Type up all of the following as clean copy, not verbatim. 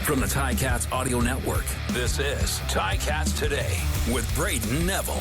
From the Ticats Audio Network, this is Ticats Today with Braden Neville.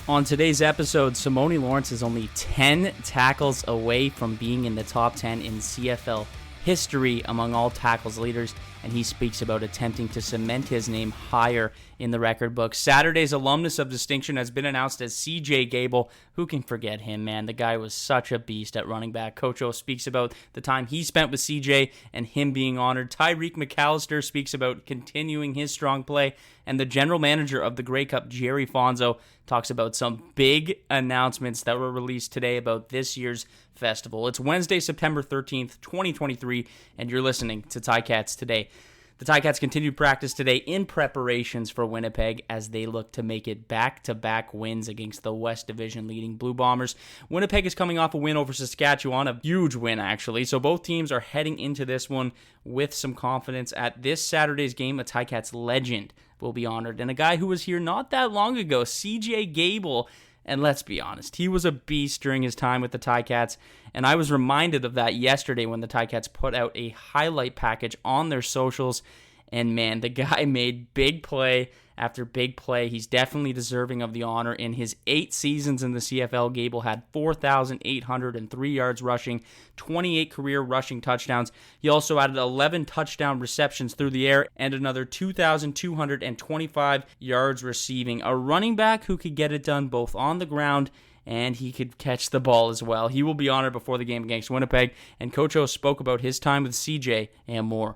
On today's episode, Simoni Lawrence is only 10 tackles away from being in the top 10 in CFL history among all tackles leaders, and he speaks about attempting to cement his name higher in the record book. Saturday's alumnus of distinction has been announced as CJ Gable. Who can forget him, man? The guy was such a beast at running back. Coach O speaks about the time he spent with CJ and him being honored. Tyreik McAllister speaks about continuing his strong play, and the general manager of the Grey Cup, Gerry Fonzo, talks about some big announcements that were released today about this year's festival. It's Wednesday, September 13th, 2023, and you're listening to Ticats Today. The Ticats continued practice today in preparations for Winnipeg as they look to make it back-to-back wins against the West Division leading Blue Bombers. Winnipeg is coming off a win over Saskatchewan, a huge win actually, so both teams are heading into this one with some confidence. At this Saturday's game, a Ticats legend will be honored, and a guy who was here not that long ago, CJ Gable. And let's be honest, he was a beast during his time with the Ticats, and I was reminded of that yesterday when the Ticats put out a highlight package on their socials, and man, the guy made big play after big play. He's definitely deserving of the honor. In his 8 seasons in the CFL, Gable had 4,803 yards rushing, 28 career rushing touchdowns. He also added 11 touchdown receptions through the air and another 2,225 yards receiving. A running back who could get it done both on the ground and he could catch the ball as well. He will be honored before the game against Winnipeg, and Coach O spoke about his time with CJ and more.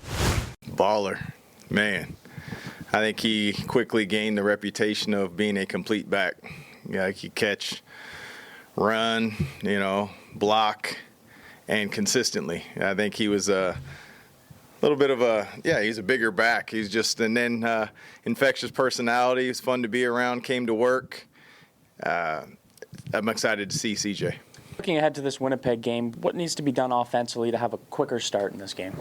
Baller, man. I think he quickly gained the reputation of being a complete back. Yeah, he catch, run, block, and consistently. I think he was a little bit of he's a bigger back. He's just, and then infectious personality. He's fun to be around, came to work. I'm excited to see CJ. Looking ahead to this Winnipeg game, what needs to be done offensively to have a quicker start in this game?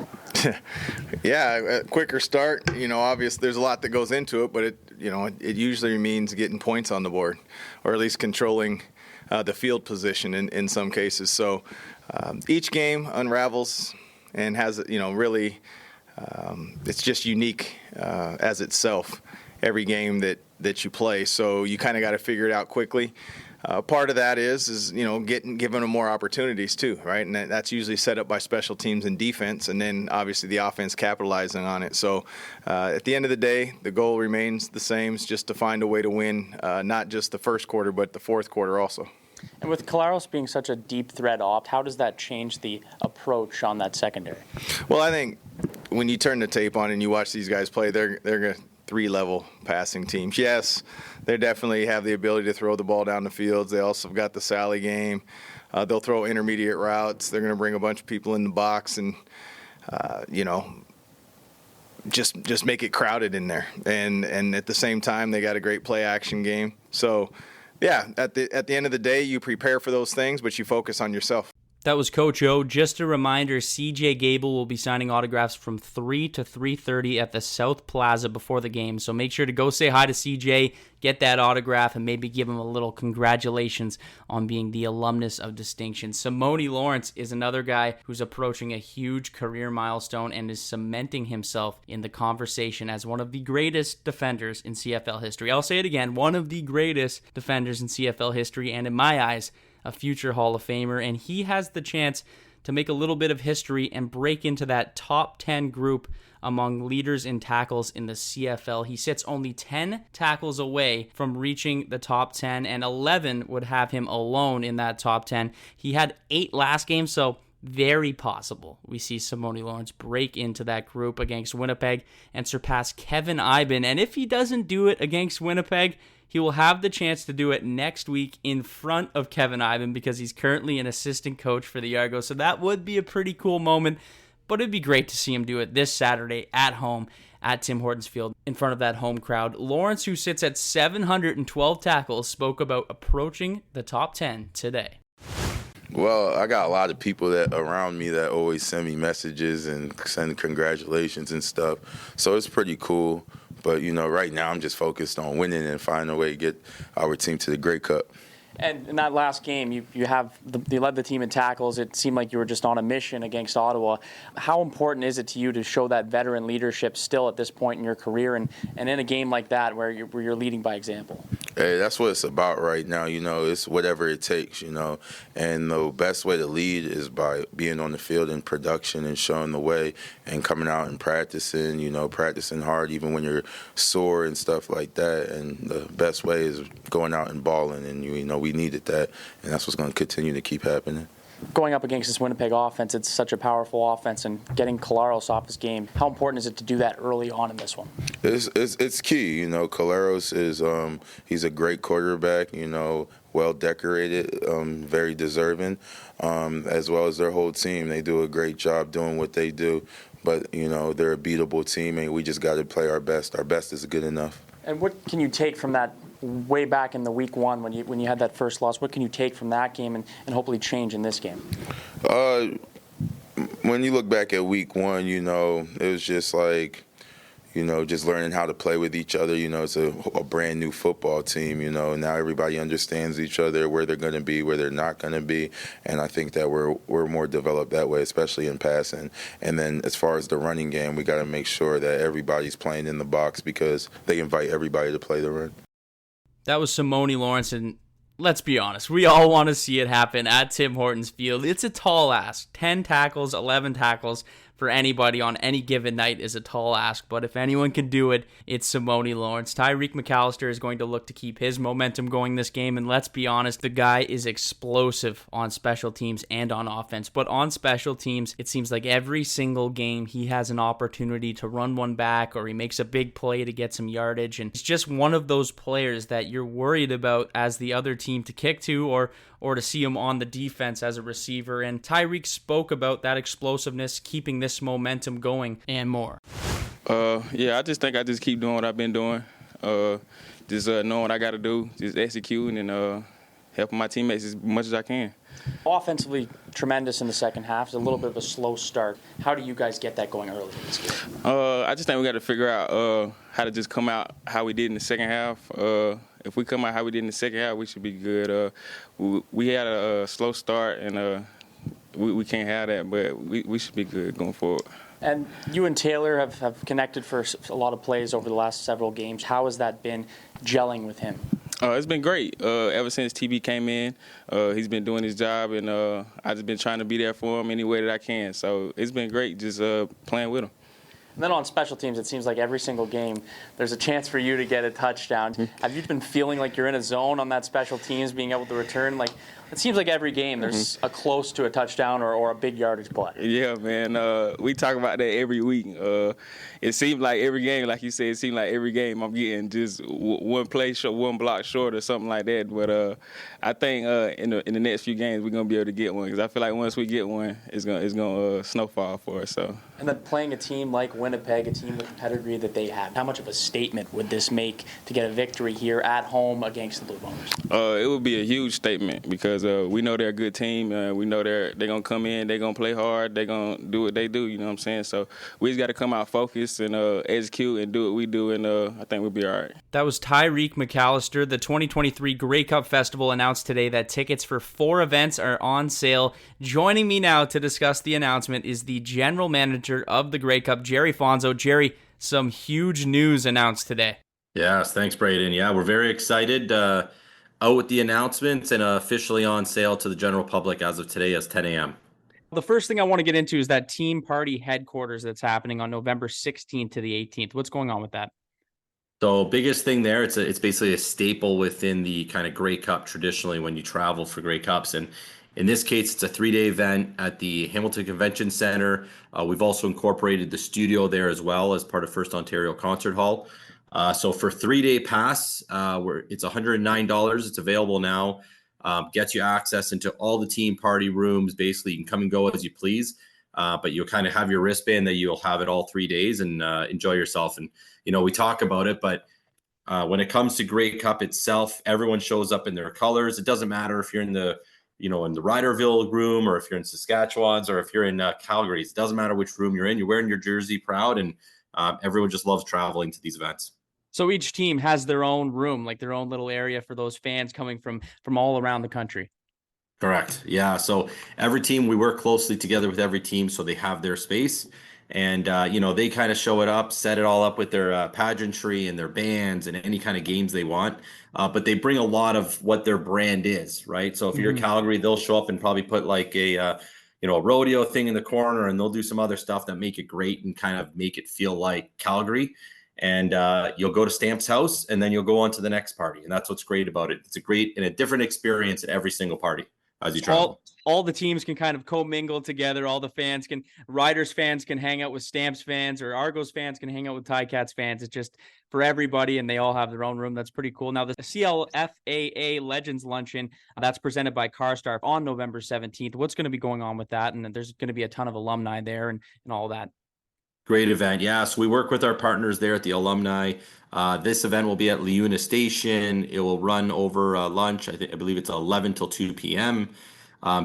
Yeah, a quicker start. Obviously there's a lot that goes into it, but it usually means getting points on the board, or at least controlling the field position in some cases. So each game unravels and has, really, it's just unique as itself, every game that you play. So you kind of got to figure it out quickly. Part of that is given them more opportunities too, right? And that's usually set up by special teams and defense, and then obviously the offense capitalizing on it. So at the end of the day, the goal remains the same. It's just to find a way to win, not just the first quarter, but the fourth quarter also. And with Collaros being such a deep threat opt, how does that change the approach on that secondary? Well, I think when you turn the tape on and you watch these guys play, they're going to 3-level passing teams. Yes, they definitely have the ability to throw the ball down the fields. They also have got the Sally game. They'll throw intermediate routes. They're going to bring a bunch of people in the box and, just make it crowded in there. And at the same time, they got a great play action game. So, yeah, at the end of the day, you prepare for those things, but you focus on yourself. That was Coach O. Just a reminder, CJ Gable will be signing autographs from 3 to 3:30 at the South Plaza before the game. So make sure to go say hi to CJ, get that autograph, and maybe give him a little congratulations on being the alumnus of distinction. Simoni Lawrence is another guy who's approaching a huge career milestone and is cementing himself in the conversation as one of the greatest defenders in CFL history. I'll say it again, one of the greatest defenders in CFL history, and in my eyes, a future Hall of Famer, and he has the chance to make a little bit of history and break into that top 10 group among leaders in tackles in the CFL. He sits only 10 tackles away from reaching the top 10, and 11 would have him alone in that top 10. He had 8 last game, so very possible we see Simoni Lawrence break into that group against Winnipeg and surpass Kevin Iben. And if he doesn't do it against Winnipeg, he will have the chance to do it next week in front of Kevin Iben because he's currently an assistant coach for the Argos. So that would be a pretty cool moment, but it'd be great to see him do it this Saturday at home at Tim Hortons Field in front of that home crowd. Lawrence, who sits at 712 tackles, spoke about approaching the top 10 today. Well, I got a lot of people that around me that always send me messages and send congratulations and stuff. So it's pretty cool. But, right now I'm just focused on winning and finding a way to get our team to the Grey Cup. And in that last game, you led the team in tackles. It seemed like you were just on a mission against Ottawa. How important is it to you to show that veteran leadership still at this point in your career, and in a game like that where you're leading by example? Hey, that's what it's about right now. It's whatever it takes. And the best way to lead is by being on the field in production and showing the way and coming out and practicing. Practicing hard even when you're sore and stuff like that. And the best way is going out and balling. And we needed that, and that's what's going to continue to keep happening. Going up against this Winnipeg offense, it's such a powerful offense, and getting Collaros off his game, how important is it to do that early on in this one? It's key. Collaros is he's a great quarterback. Well decorated, very deserving, as well as their whole team. They do a great job doing what they do, but they're a beatable team, and we just got to play our best. Our best is good enough. And what can you take from that way back in the week one when you had that first loss? What can you take from that game and hopefully change in this game? When you look back at week one, it was just like, just learning how to play with each other. It's a brand new football team, now everybody understands each other, where they're going to be, where they're not going to be. And I think that we're more developed that way, especially in passing. And then as far as the running game, we got to make sure that everybody's playing in the box because they invite everybody to play the run. That was Simoni Lawrence, and let's be honest, we all want to see it happen at Tim Hortons Field. It's a tall ask. 10 tackles, 11 tackles for anybody on any given night is a tall ask, but if anyone can do it, it's Simoni Lawrence. Tyreik McAllister is going to look to keep his momentum going this game, and let's be honest, the guy is explosive on special teams and on offense, but on special teams, it seems like every single game he has an opportunity to run one back, or he makes a big play to get some yardage, and it's just one of those players that you're worried about as the other team to kick to, or to see him on the defense as a receiver. And Tyreik spoke about that explosiveness, keeping this momentum going, and more. I just think I just keep doing what I've been doing. Just knowing what I got to do, just executing and helping my teammates as much as I can. Offensively, tremendous in the second half. It's a little bit of a slow start. How do you guys get that going early in this game? I just think we got to figure out how to just come out how we did in the second half. If we come out how we did in the second half, we should be good. We had a slow start, and we can't have that, but we should be good going forward. And you and Taylor have connected for a lot of plays over the last several games. How has that been gelling with him? It's been great. Ever since TB came in, he's been doing his job, and I've just been trying to be there for him any way that I can. So it's been great just playing with him. And then on special teams, it seems like every single game, there's a chance for you to get a touchdown. Have you been feeling like you're in a zone on that special teams, being able to return? Like, it seems like every game there's a close to a touchdown or a big yardage play. Yeah, man. We talk about that every week. It seems like every game, like you said, it seems like every game I'm getting just one play short, one block short or something like that. But I think in the next few games we're going to be able to get one because I feel like once we get one, it's gonna snowfall for us. So. And then playing a team like Winnipeg, a team with the pedigree that they have, how much of a statement would this make to get a victory here at home against the Blue Bombers? It would be a huge statement because we know they're a good team. We know they're going to come in, they're going to play hard, they're going to do what they do, you know what I'm saying? So we just got to come out focused and execute and do what we do, and I think we'll be all right. That was Tyreik McAllister. The 2023 Grey Cup Festival announced today that tickets for 4 events are on sale. Joining me now to discuss the announcement is the general manager of the Grey Cup, Gerry Fonzo. Gerry, some huge news announced today. Yes, thanks, Braden. Yeah, we're very excited. Out with the announcements and officially on sale to the general public as of today as 10 a.m. The first thing I want to get into is that team party headquarters that's happening on November 16th to the 18th. What's going on with that? So biggest thing there, it's basically a staple within the kind of Grey Cup traditionally when you travel for Grey Cups. And in this case, it's a 3-day event at the Hamilton Convention Center. We've also incorporated the studio there as well as part of First Ontario Concert Hall. So for 3-day pass, it's $109. It's available now. Gets you access into all the team party rooms. Basically, you can come and go as you please, but you'll kind of have your wristband that you'll have it all 3 days and enjoy yourself. And, we talk about it, but when it comes to Grey Cup itself, everyone shows up in their colors. It doesn't matter if you're in the Riderville room or if you're in Saskatchewan's or if you're in Calgary's. It doesn't matter which room you're in. You're wearing your jersey proud, and everyone just loves traveling to these events. So each team has their own room, like their own little area for those fans coming from all around the country. Correct. Yeah. So every team, we work closely together with every team so they have their space. And, they kind of show it up, set it all up with their pageantry and their bands and any kind of games they want. But they bring a lot of what their brand is, right? So if you're Calgary, they'll show up and probably put like a rodeo thing in the corner, and they'll do some other stuff that make it great and kind of make it feel like Calgary. And you'll go to Stamp's house, and then you'll go on to the next party. And that's what's great about it. It's a great and a different experience at every single party as you travel. All the teams can kind of commingle together. All the fans Riders fans can hang out with Stamps fans, or Argos fans can hang out with Ticats fans. It's just for everybody, and they all have their own room. That's pretty cool. Now, the CLFAA Legends Luncheon, that's presented by CarStar on November 17th. What's going to be going on with that? And there's going to be a ton of alumni there and all that. Great event. Yeah. So we work with our partners there at the alumni. This event will be at Leuna Station. It will run over lunch. I believe it's 11 till 2 p.m.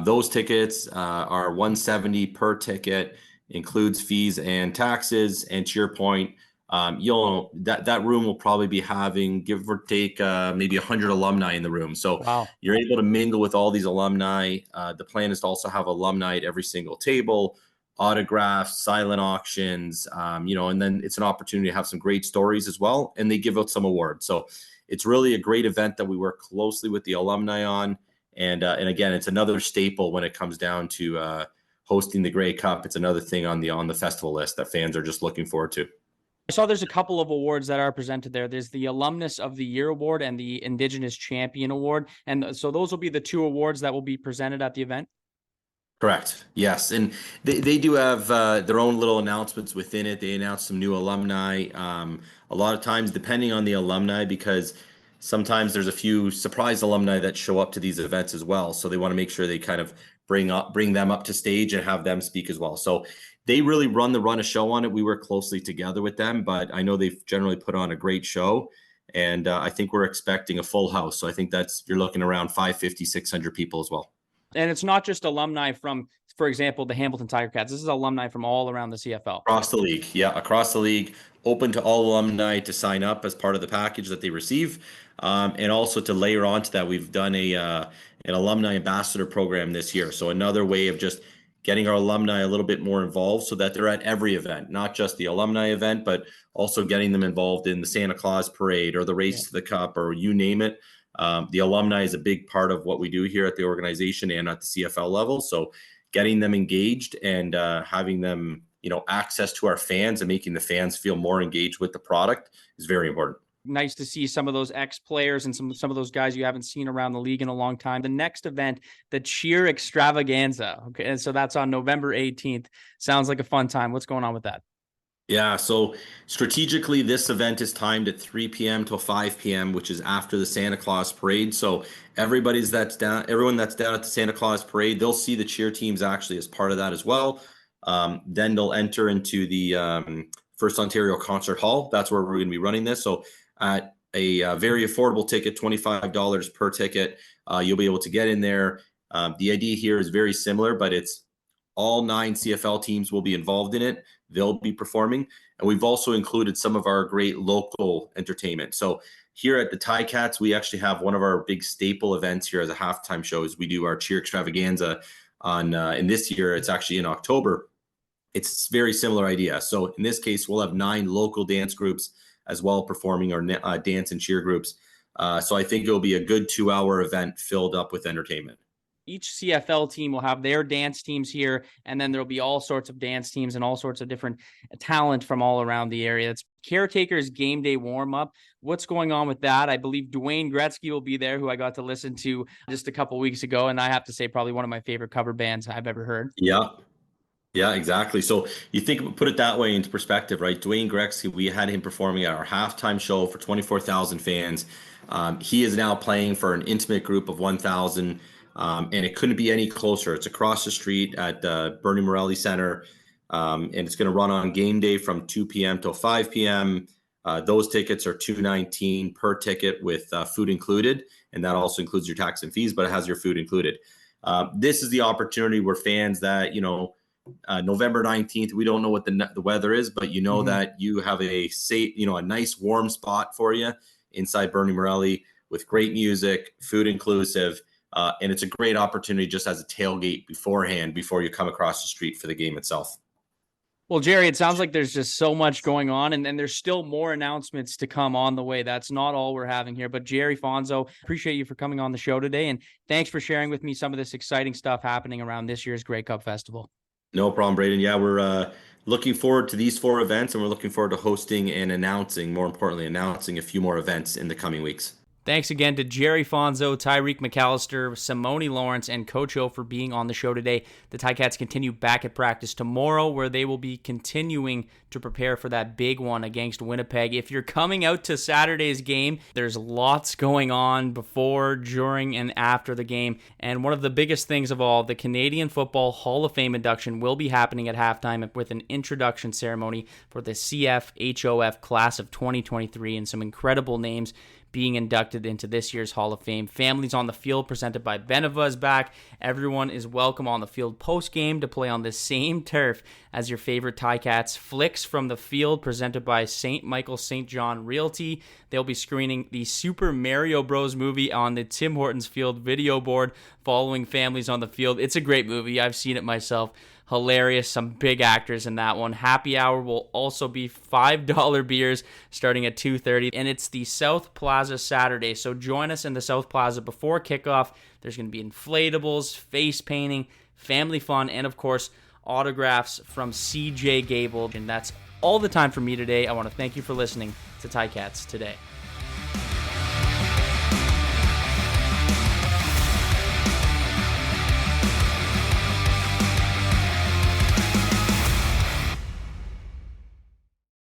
Those tickets are $170 per ticket, includes fees and taxes. And to your point, that room will probably be having, give or take, maybe 100 alumni in the room. So Wow. You're able to mingle with all these alumni. The plan is to also have alumni at every single table, autographs, silent auctions, and then it's an opportunity to have some great stories as well. And they give out some awards. So it's really a great event that we work closely with the alumni on. And again, it's another staple when it comes down to hosting the Grey Cup. It's another thing on the festival list that fans are just looking forward to. I saw there's a couple of awards that are presented there. There's the Alumnus of the Year Award and the Indigenous Champion Award. And so those will be the two awards that will be presented at the event. Correct. Yes. And they do have their own little announcements within it. They announce some new alumni. A lot of times, depending on the alumni, because sometimes there's a few surprise alumni that show up to these events as well. So they want to make sure they kind of bring them up to stage and have them speak as well. So they really run a show on it. We work closely together with them, but I know they've generally put on a great show. And I think we're expecting a full house. So I think you're looking around 550, 600 people as well. And it's not just alumni from, for example, the Hamilton Tiger Cats. This is alumni from all around the CFL. Across the league. Yeah, across the league. Open to all alumni to sign up as part of the package that they receive. And also to layer onto that, we've done an alumni ambassador program this year. So another way of just getting our alumni a little bit more involved so that they're at every event, not just the alumni event, but also getting them involved in the Santa Claus parade or the race to the cup or you name it. The alumni is a big part of what we do here at the organization and at the CFL level. So getting them engaged and having them, access to our fans and making the fans feel more engaged with the product is very important. Nice to see some of those ex-players and some of those guys you haven't seen around the league in a long time. The next event, the Cheer Extravaganza. Okay, and so that's on November 18th. Sounds like a fun time. What's going on with that? Yeah, so strategically, this event is timed at 3 p.m. till 5 p.m., which is after the Santa Claus parade. So everyone that's down at the Santa Claus parade, they'll see the cheer teams actually as part of that as well. Then they'll enter into the First Ontario Concert Hall. That's where we're going to be running this. So at a very affordable ticket, $25 per ticket, you'll be able to get in there. The idea here is very similar, but it's all 9 CFL teams will be involved in it. They'll be performing. And we've also included some of our great local entertainment. So here at the Ticats, we actually have one of our big staple events here as a halftime show is we do our Cheer Extravaganza on, in this year, it's actually in October. It's a very similar idea. So in this case, we'll have 9 local dance groups as well performing our dance and cheer groups. So I think it'll be a good 2-hour event filled up with entertainment. Each CFL team will have their dance teams here, and then there'll be all sorts of dance teams and all sorts of different talent from all around the area. It's Caretaker's game day warm-up. What's going on with that? I believe Dwayne Gretzky will be there, who I got to listen to just a couple weeks ago, and I have to say probably one of my favorite cover bands I've ever heard. Yeah, exactly. So you put it that way into perspective, right? Dwayne Gretzky, we had him performing at our halftime show for 24,000 fans. He is now playing for an intimate group of 1,000. And it couldn't be any closer. It's across the street at Bernie Morelli Center. And it's going to run on game day from 2 p.m. till 5 p.m. Those tickets are $219 per ticket with food included. And that also includes your tax and fees, but it has your food included. This is the opportunity where fans that, November 19th. We don't know what the weather is, but you know that you have a safe, a nice warm spot for you inside Bernie Morelli with great music, food inclusive. And it's a great opportunity just as a tailgate beforehand, before you come across the street for the game itself. Well, Gerry, it sounds like there's just so much going on, and there's still more announcements to come on the way. That's not all we're having here. But Gerry Fonzo, appreciate you for coming on the show today, and thanks for sharing with me some of this exciting stuff happening around this year's Grey Cup Festival. No problem, Braden. Yeah, we're looking forward to these 4 events, and we're looking forward to hosting and more importantly, announcing a few more events in the coming weeks. Thanks again to Gerry Fonzo, Tyreik McAllister, Simoni Lawrence, and Coach O for being on the show today. The Ticats continue back at practice tomorrow, where they will be continuing to prepare for that big one against Winnipeg. If you're coming out to Saturday's game, there's lots going on before, during, and after the game. And one of the biggest things of all, the Canadian Football Hall of Fame induction will be happening at halftime with an introduction ceremony for the CFHOF class of 2023, and some incredible names being inducted into this year's Hall of Fame. Families on the Field, presented by Beneva, is back. Everyone is welcome on the field post-game to play on the same turf as your favorite Ticats. Flicks from the Field, presented by St. Michael St. John Realty. They'll be screening the Super Mario Bros. Movie on the Tim Hortons Field video board following Families on the Field. It's a great movie. I've seen it myself. Hilarious. Some big actors in that one. Happy hour will also be $5 beers starting at 2:30, and it's the South Plaza Saturday. So join us in the South Plaza before kickoff. There's going to be inflatables, face painting, family fun, and of course, autographs from CJ Gable. And that's all the time for me today. I want to thank you for listening to Ticats Today.